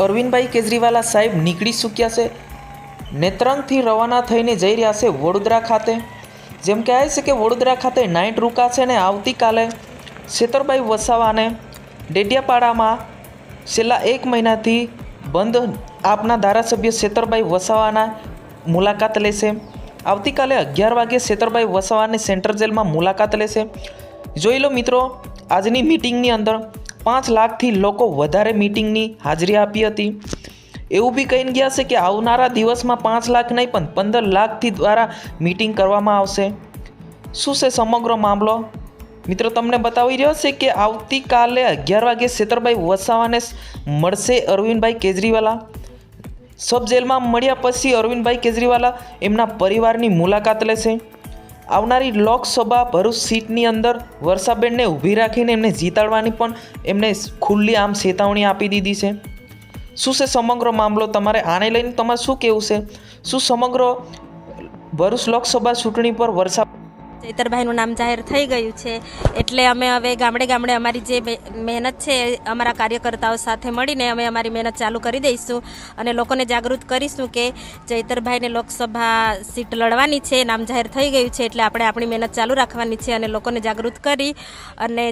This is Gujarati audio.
અરવિંદભાઈ કેજરીવાલા સાહેબ નીકળી ચૂક્યા છે। નેત્રંગથી રવાના થઈને જઈ રહ્યા છે વડોદરા ખાતે। જેમ કહેવાય છે કે વડોદરા ખાતે નાઇટ રોકાશે ને આવતીકાલે છેતરભાઈ વસાવાને ડેડિયાપાડામાં છેલ્લા 1 મહિનાથી બંધ આપના ધારાસભ્ય છેતરભાઈ વસાવાના મુલાકાત લેશે। આવતીકાલે 11 વાગે છેતરભાઈ વસાવાની સેન્ટ્રલ જેલમાં મુલાકાત લેશે। જોઈ લો મિત્રો, આજની મીટિંગની અંદર 5 લાખથી લોકો વધારે મીટિંગની હાજરી આપી હતી। એવું બી કહીને ગયા છે કે આવનારા દિવસમાં 5 લાખ નહીં પણ 15 લાખથી દ્વારા મીટિંગ કરવામાં આવશે। શું છે સમગ્ર મામલો મિત્રો, તમને બતાવી રહ્યો છે કે આવતીકાલે 11 વાગે છેતરભાઈ વસાવાને મળશે અરવિંદભાઈ કેજરીવાલા। સબ જેલમાં મળ્યા પછી અરવિંદભાઈ કેજરીવાલા એમના પરિવારની મુલાકાત લેશે। આવનારી લોકસભા ભરૂચ સીટની અંદર વર્ષાબેનને ઊભી રાખીને એમને જીતાડવાની પણ એમને ખુલ્લી આમ ચેતવણી આપી દીધી છે। શું છે સમગ્ર મામલો, તમારે આને લઈને તમારે શું કહેવું છે? શું સમગ્ર ભરૂચ લોકસભા ચૂંટણી પર વર્ષા ચૈતરભાઈનું નામ જાહેર થઈ ગયું છે એટલે અમે હવે ગામડે ગામડે અમારી જે મહેનત છે અમારા કાર્યકર્તાઓ સાથે મળીને અમે અમારી મહેનત ચાલુ કરી દઈશું અને લોકોને જાગૃત કરીશું કે ચૈતરભાઈને લોકસભા સીટ લડવાની છે, નામ જાહેર થઈ ગયું છે એટલે આપણે આપણી મહેનત ચાલુ રાખવાની છે અને લોકોને જાગૃત કરી અને